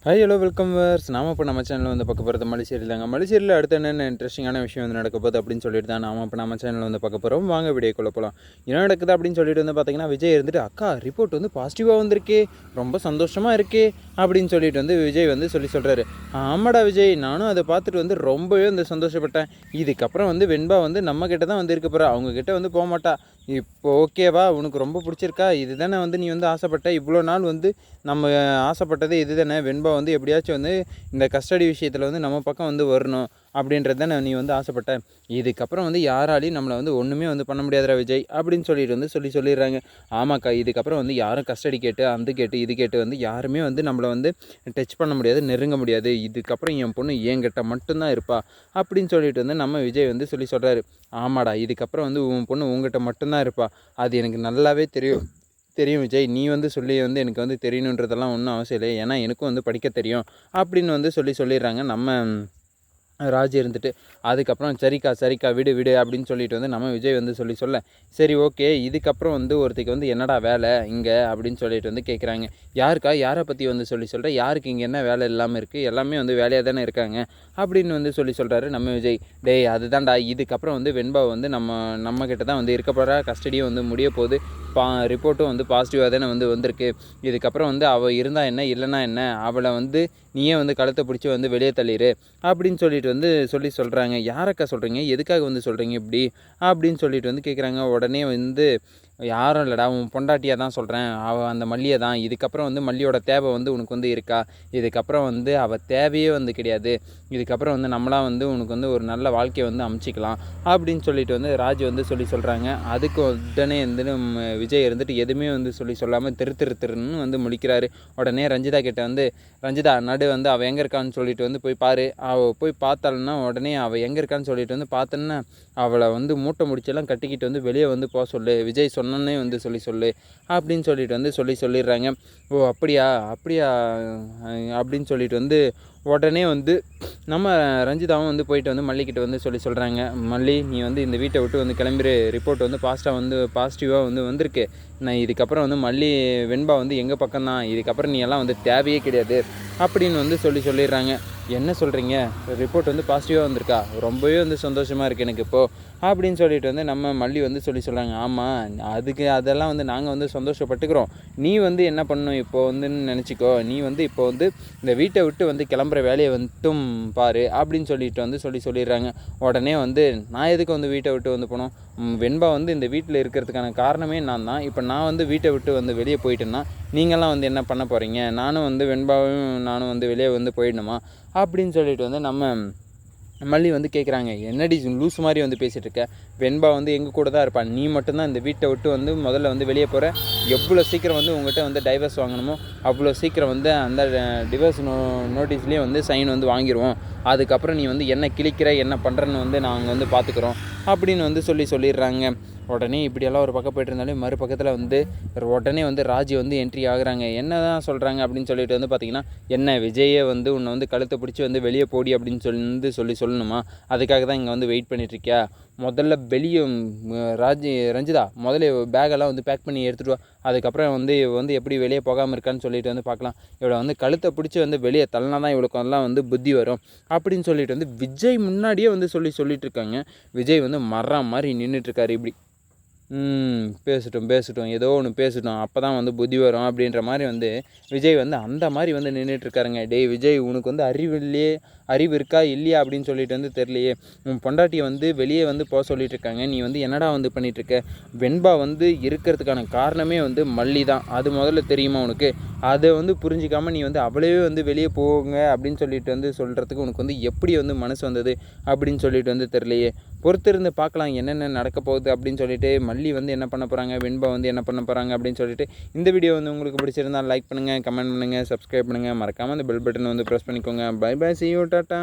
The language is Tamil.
Hi hello welcome verse. நாம இப்போ நம்ம சேனலில் வந்து பார்க்க போகிறது மலைச்சேரியில் தாங்க. மலைச்சேரியில் அடுத்த என்னென்ன இன்ட்ரெஸ்டிங்கான விஷயம் வந்து நடக்க போகுது அப்படின்னு சொல்லிட்டு தான் நாம இப்போ நம்ம சேனலில் வந்து பார்க்க போகிறோம். வாங்க வீடியோக்குள்ளே போகலாம். என்ன நடக்குது அப்படின்னு சொல்லிட்டு வந்து பார்த்தீங்கன்னா, விஜய் இருந்துட்டு அக்கா ரிப்போர்ட் வந்து பாசிட்டிவாக வந்திருக்கே, ரொம்ப சந்தோஷமாக இருக்கே அப்படின்னு சொல்லிட்டு வந்து விஜய் வந்து சொல்கிறாரு. ஆமாடா விஜய், நானும் அதை பார்த்துட்டு வந்து ரொம்பவே வந்து சந்தோஷப்பட்டேன். இதுக்கப்புறம் வந்து வெண்பா வந்து நம்ம கிட்ட தான் வந்து இருக்க போகிறா, அவங்கக்கிட்ட வந்து போக மாட்டா. இப்போ ஓகேவா, உனக்கு ரொம்ப பிடிச்சிருக்கா, இது தானே வந்து நீ வந்து ஆசைப்பட்ட, இவ்வளோ நாள் வந்து நம்ம ஆசைப்பட்டது இது தானே, வெண்பா வந்து எப்படியாச்சும் வந்து இந்த கஸ்டடி விஷயத்தில் வந்து நம்ம பக்கம் வந்து வரணும் அப்படின்றது தானே நீ வந்து ஆசைப்பட்ட. இதுக்கப்புறம் வந்து யாராலையும் நம்மளை வந்து ஒன்றுமே வந்து பண்ண முடியாதுடா விஜய் அப்படின்னு சொல்லிட்டு வந்து சொல்லிடுறாங்க. ஆமாக்கா, இதுக்கப்புறம் வந்து யாரும் கஸ்டடி கேட்டு அந்த கேட்டு இது கேட்டு வந்து யாருமே வந்து நம்மளை வந்து டச் பண்ண முடியாது, நெருங்க முடியாது. இதுக்கப்புறம் என் பொண்ணு என்கிட்ட மட்டும்தான் இருப்பா அப்படின்னு சொல்லிட்டு வந்து நம்ம விஜய் வந்து சொல்கிறாரு. ஆமாடா, இதுக்கப்புறம் வந்து உன் பொண்ணு உங்ககிட்ட மட்டும்தான் இருப்பா, அது எனக்கு நல்லாவே தெரியும் விஜய். நீ வந்து சொல்லி வந்து எனக்கு வந்து தெரியணுன்றதெல்லாம் ஒன்றும் அவசியம் இல்லை, ஏன்னா எனக்கும் வந்து படிக்க தெரியும் அப்படின்னு வந்து சொல்லிடுறாங்க நம்ம ராஜ் இருந்துட்டு. அதுக்கப்புறம் சரிக்கா விடு அப்படின்னு சொல்லிட்டு வந்து நம்ம விஜய் வந்து சொல்ல சரி ஓகே, இதுக்கப்புறம் வந்து ஒருத்திக்கு வந்து என்னடா வேலை இங்கே அப்படின்னு சொல்லிட்டு வந்து கேட்குறாங்க. யாருக்கா, யாரை பற்றி வந்து சொல்கிறேன், யாருக்கு இங்கே என்ன வேலை இல்லாமல் இருக்குது, எல்லாமே வந்து வேலையாக தானே இருக்காங்க அப்படின்னு வந்து சொல்கிறாரு நம்ம விஜய். டேய் அதுதான்டா, இதுக்கப்புறம் வந்து வெண்பா வந்து நம்மக்கிட்ட தான் வந்து இருக்க போகிறா, கஸ்டடியும் வந்து முடிய போகுது, ரிப்போர்ட்டும் வந்து பாசிட்டிவாக தானே வந்து வந்திருக்கு. இதுக்கப்புறம் வந்து அவள் இருந்தால் என்ன இல்லைனா என்ன, அவளை வந்து நீயே வந்து கழுத்தை பிடிச்சி வந்து வெளியே தள்ளிடு அப்படின்னு சொல்லிட்டு வந்து சொல்கிறாங்க. யாரக்கா சொல்கிறீங்க, எதுக்காக வந்து சொல்கிறீங்க இப்படி அப்படின்னு சொல்லிட்டு வந்து கேட்குறாங்க. உடனே வந்து யாரும் இல்லைடா, உன் பொண்டாட்டியாக தான் சொல்கிறேன், அவள் அந்த மல்லியை தான். இதுக்கப்புறம் வந்து மல்லியோட தேவை வந்து உனக்கு வந்து இருக்கா, இதுக்கப்புறம் வந்து அவள் தேவையே வந்து கிடையாது, இதுக்கப்புறம் வந்து நம்மளாம் வந்து உனக்கு வந்து ஒரு நல்ல வாழ்க்கையை வந்து அமைச்சிக்கலாம் அப்படின்னு சொல்லிட்டு வந்து ராஜ் வந்து சொல்கிறாங்க. அதுக்கு உடனே வந்து விஜய் இருந்துட்டு எதுவுமே வந்து சொல்லாமல் திருன்னு வந்து முழிக்கிறாரு. உடனே ரஞ்சிதா கிட்ட வந்து, ரஞ்சிதா நடு வந்து அவள் எங்கே இருக்கான்னு சொல்லிட்டு வந்து போய் பாரு, அவள் போய் பார்த்தாலுன்னா உடனே அவள் எங்கே இருக்கான்னு சொல்லிட்டு வந்து பார்த்தோன்னா அவளை வந்து மூட்டை முடிச்செல்லாம் கட்டிக்கிட்டு வந்து வெளியே வந்து போக சொல்லு, விஜய் சொன்னே வந்து சொல்லு அப்படின்னு சொல்லிட்டு வந்து சொல்லிடுறாங்க. ஓ அப்படியா அப்படின்னு சொல்லிட்டு வந்து உடனே வந்து நம்ம ரஞ்சிதாவும் வந்து போயிட்டு வந்து மல்லிக்கிட்ட வந்து சொல்கிறாங்க. மல்லி, நீ வந்து இந்த வீட்டை விட்டு வந்து கிளம்பிரு, ரிப்போர்ட் வந்து பாசிட்டிவாக வந்து வந்திருக்கு. நான் இதுக்கப்புறம் வந்து வெண்பா வந்து எங்கள் பக்கம்தான், இதுக்கப்புறம் நீ எல்லாம் வந்து தேவையே கிடையாது அப்படின்னு வந்து சொல்லிடுறாங்க. என்ன சொல்கிறீங்க, ரிப்போர்ட் வந்து பாசிட்டிவாக வந்திருக்கா, ரொம்பவே வந்து சந்தோஷமாக இருக்குது எனக்கு இப்போது அப்படின்னு சொல்லிட்டு வந்து நம்ம மல்லி வந்து சொல்கிறாங்க. ஆமாம், அதெல்லாம் வந்து நாங்கள் வந்து சந்தோஷப்பட்டுக்கிறோம், நீ வந்து என்ன பண்ணணும் இப்போது வந்து நினச்சிக்கோ, நீ வந்து இப்போ வந்து இந்த வீட்டை விட்டு வந்து கிளம்புற வேலையை வந்துட்டும் பாரு அப்படின்னு சொல்லிட்டு வந்து சொல்லிடுறாங்க. உடனே வந்து நான் எதுக்கு வந்து வீட்டை விட்டு வந்து போனோம், வெண்பா வந்து இந்த வீட்டில் இருக்கிறதுக்கான காரணமே நான் தான். இப்போ நான் வந்து வீட்டை விட்டு வந்து வெளியே போயிட்டேன்னா நீங்கள்லாம் வந்து என்ன பண்ண போகிறீங்க, நானும் வந்து நானும் வந்து வெளியே வந்து போயிடணுமா அப்படின்னு சொல்லிட்டு வந்து நம்ம மல்லி வந்து கேட்குறாங்க. என்னடி லூஸ் மாதிரி வந்து பேசிகிட்டு இருக்க, வெண்பா வந்து எங்கள் கூட தான் இருப்பாள், நீ மட்டும்தான் இந்த வீட்டை விட்டு வந்து முதல்ல வந்து வெளியே போகிற, எவ்வளோ சீக்கிரம் வந்து உங்கள்கிட்ட வந்து டைவர்ஸ் வாங்கணுமோ அவ்வளோ சீக்கிரம் வந்து அந்த டிவர்ஸ் நோட்டீஸ்லேயே வந்து சைன் வந்து வாங்கிடுவோம், அதுக்கப்புறம் நீ வந்து என்ன கிழிக்கிற என்ன பண்ணுறன்னு வந்து நாங்கள் வந்து பார்த்துக்குறோம் அப்படின்னு வந்து சொல்லிடுறாங்க. உடனே இப்படியெல்லாம் ஒரு பக்கம் போய்ட்டு இருந்தாலே மறுபக்கத்தில் வந்து உடனே வந்து ராஜி வந்து என்ட்ரி ஆகுறாங்க. என்ன தான் சொல்கிறாங்க அப்படின்னு சொல்லிட்டு வந்து பார்த்திங்கன்னா, என்ன விஜயை வந்து உன்னை வந்து கழுத்தை பிடிச்சி வந்து வெளியே போடி அப்படின்னு சொல்லணுமா, அதுக்காக தான் இங்கே வந்து வெயிட் பண்ணிகிட்ருக்கியா, முதல்ல வெளியே ரஞ்சிதா முதல்ல பேக்கெல்லாம் வந்து பேக் பண்ணி எடுத்துகிட்டு வா, அதுக்கப்புறம் வந்து எப்படி வெளியே போகாமல் இருக்கான்னு சொல்லிட்டு வந்து பார்க்கலாம், இவளை வந்து கழுத்தை பிடிச்சி வந்து வெளியே தள்ளினா தான் இவளுக்கெல்லாம் வந்து புத்தி வரும் அப்படின்னு சொல்லிட்டு வந்து விஜய் முன்னாடியே வந்து சொல்லிட்டு இருக்காங்க. விஜய் வந்து மரம் மாதிரி நின்றுட்டுருக்காரு. இப்படி பேசட்டும் ஏதோ ஒன்று பேசட்டும், அப்போ தான் வந்து புத்தி வரும் அப்படின்ற மாதிரி வந்து விஜய் வந்து அந்த மாதிரி வந்து நின்றுட்டுருக்காருங்க. டேய் விஜய், உனக்கு வந்து அறிவு இருக்கா இல்லையா அப்படின்னு சொல்லிட்டு வந்து தெரியலையே, உன் பொண்டாட்டியை வந்து வெளியே வந்து போக சொல்லிட்டு இருக்காங்க, நீ வந்து என்னடா வந்து பண்ணிகிட்ருக்க, வெண்பா வந்து இருக்கிறதுக்கான காரணமே வந்து மல்லி தான், அது முதல்ல தெரியுமா உனக்கு, அதை வந்து புரிஞ்சிக்காமல் நீ வந்து அவளவே வந்து வெளியே போங்க அப்படின்னு சொல்லிட்டு வந்து சொல்கிறதுக்கு உனக்கு வந்து எப்படி வந்து மனசு வந்தது அப்படின்னு சொல்லிட்டு வந்து தெரியலையே, பொறுத்திருந்து பார்க்கலாம் என்னென்ன நடக்க போகுது அப்படின்னு சொல்லிட்டு மல்லி வந்து என்ன பண்ண போகிறாங்க, வெண்பா வந்து என்ன பண்ண போகிறாங்க அப்படின்னு சொல்லிட்டு. இந்த வீடியோ வந்து உங்களுக்கு பிடிச்சிருந்தால் லைக் பண்ணுங்கள், கமெண்ட் பண்ணுங்கள், சப்ஸ்கிரைப் பண்ணுங்கள், மறக்காமல் அந்த பெல் பட்டன் வந்து ப்ரெஸ் பண்ணிக்கோங்க. Bye bye, see you, tata.